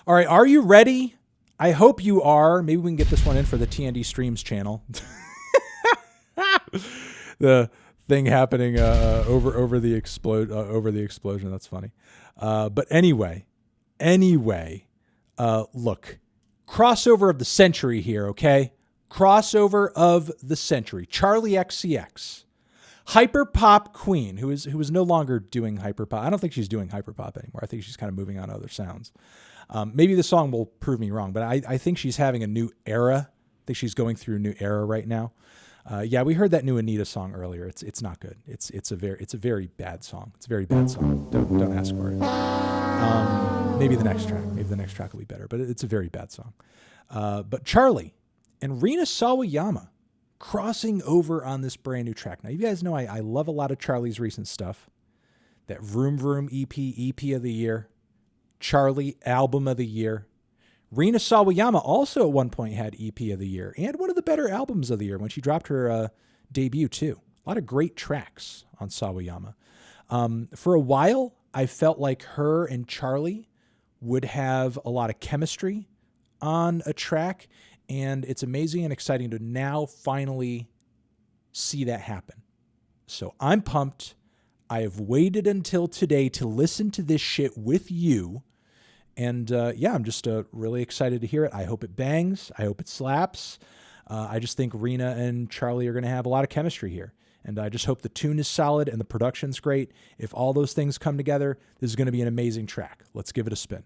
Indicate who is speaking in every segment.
Speaker 1: All right, are you ready? I hope you are. Maybe we can get this one in for the TND Streams channel. The thing happening over the explosion. That's funny. But anyway, look, crossover of the century here. Okay, crossover of the century. Charli XCX, hyperpop queen, who is no longer doing hyperpop. I don't think she's doing hyperpop anymore. I think she's kind of moving on to other sounds. Maybe the song will prove me wrong, but I think she's having a new era. I think she's going through a new era right now. Yeah, we heard that new Anita song earlier. It's not good. It's a very bad song. It's a very bad song. Don't ask for it. Maybe the next track will be better, but it's a very bad song. But Charli and Rina Sawayama crossing over on this brand new track. Now, you guys know I love a lot of Charli's recent stuff. That Vroom Vroom EP of the year. Charli album of the year. Rina Sawayama also at one point had EP of the year and one of the better albums of the year when she dropped her debut too. A lot of great tracks on Sawayama. For a while, I felt like her and Charli would have a lot of chemistry on a track, and it's amazing and exciting to now finally see that happen. So I'm pumped. I have waited until today to listen to this shit with you. And yeah, I'm just really excited to hear it. I hope it bangs. I hope it slaps. I just think Rina and Charli are going to have a lot of chemistry here. And I just hope the tune is solid and the production's great. If all those things come together, this is going to be an amazing track. Let's give it a spin.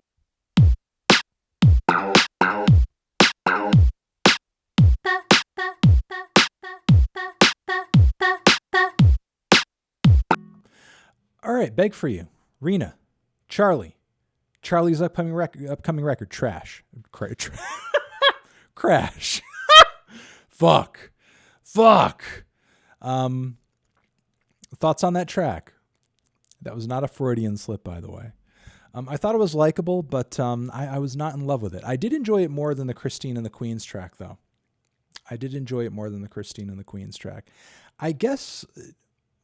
Speaker 1: All right, beg for you. Rina, Charli. Charli's upcoming record, Trash. Crash. Fuck. Thoughts on that track? That was not a Freudian slip, by the way. I thought it was likable, but I was not in love with it. I did enjoy it more than the Christine and the Queens track, though. I guess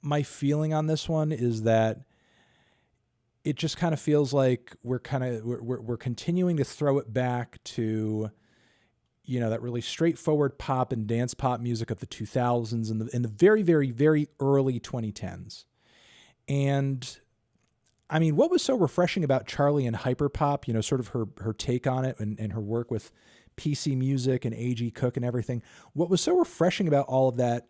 Speaker 1: my feeling on this one is that it just kind of feels like we're continuing to throw it back to, you know, that really straightforward pop and dance pop music of the 2000s and in the very, very, very early 2010s. And I mean, what was so refreshing about Charli and hyperpop, you know, sort of her take on it and her work with PC music and A.G. Cook and everything. What was so refreshing about all of that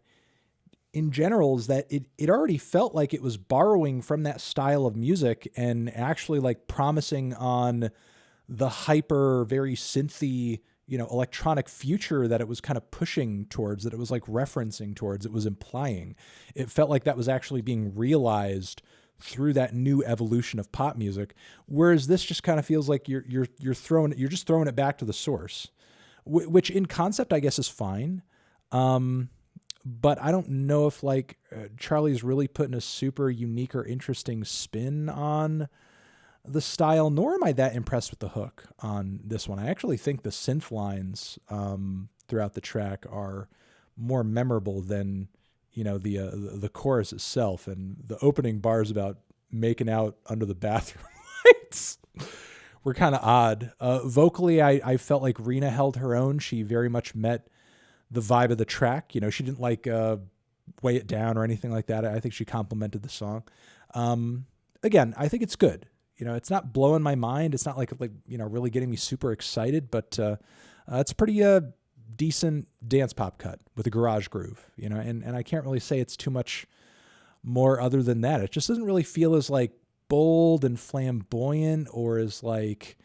Speaker 1: in general is that it already felt like it was borrowing from that style of music and actually like promising on the hyper, very synthy, you know, electronic future that it was kind of pushing towards, that it was like referencing towards, it was implying. It felt like that was actually being realized through that new evolution of pop music. Whereas this just kind of feels like you're just throwing it back to the source, which in concept, I guess, is fine. But I don't know if like Charli's really putting a super unique or interesting spin on the style, nor am I that impressed with the hook on this one. I actually think the synth lines throughout the track are more memorable than, you know, the chorus itself, and the opening bars about making out under the bathroom lights were kind of odd. Vocally, I felt like Rina held her own. She very much met the vibe of the track. You know, she didn't like weigh it down or anything like that. I think she complimented the song. Again, I think it's good. You know, it's not blowing my mind. It's not like, you know, really getting me super excited, but it's a pretty decent dance pop cut with a garage groove, you know, and I can't really say it's too much more other than that. It just doesn't really feel as like bold and flamboyant or as like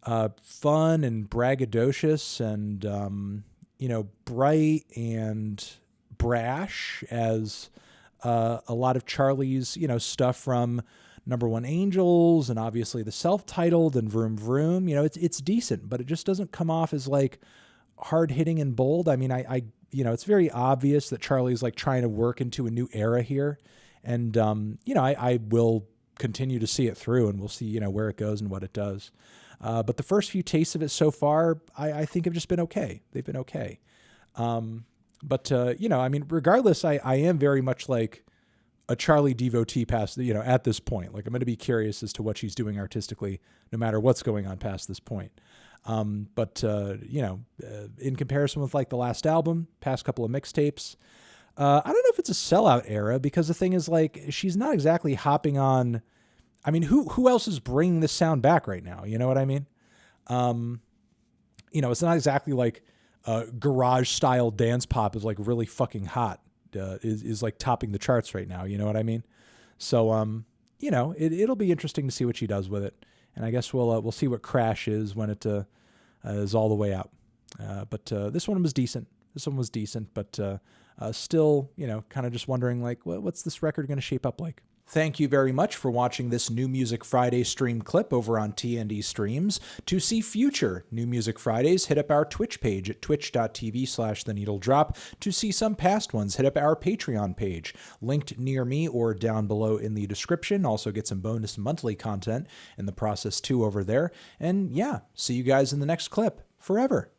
Speaker 1: fun and braggadocious and, you know, bright and brash as a lot of Charli's, you know, stuff from Number One Angels and obviously the self-titled and Vroom Vroom. You know, it's decent, but it just doesn't come off as like hard hitting and bold. I mean, I you know, it's very obvious that Charli's like trying to work into a new era here. And, you know, I will continue to see it through and we'll see, you know, where it goes and what it does. But the first few tastes of it so far, I think have just been okay. They've been okay. But you know, I mean, regardless, I am very much like a Charli devotee past, at this point. Like, I'm going to be curious as to what she's doing artistically, no matter what's going on past this point. But in comparison with like the last album, past couple of mixtapes, I don't know if it's a sellout era, because the thing is, like, she's not exactly hopping on. I mean, who else is bringing this sound back right now? You know what I mean? It's not exactly like garage style dance pop is like really fucking hot. Is like topping the charts right now. You know what I mean? So, it'll be interesting to see what she does with it. And I guess we'll see what Crash is when it is all the way out. But this one was decent. But still, kind of just wondering, like, what's this record going to shape up like? Thank you very much for watching this New Music Friday stream clip over on TND Streams. To see future New Music Fridays, hit up our Twitch page at twitch.tv/theneedledrop. To see some past ones, hit up our Patreon page, linked near me or down below in the description. Also get some bonus monthly content in the process too over there. And yeah, see you guys in the next clip. Forever.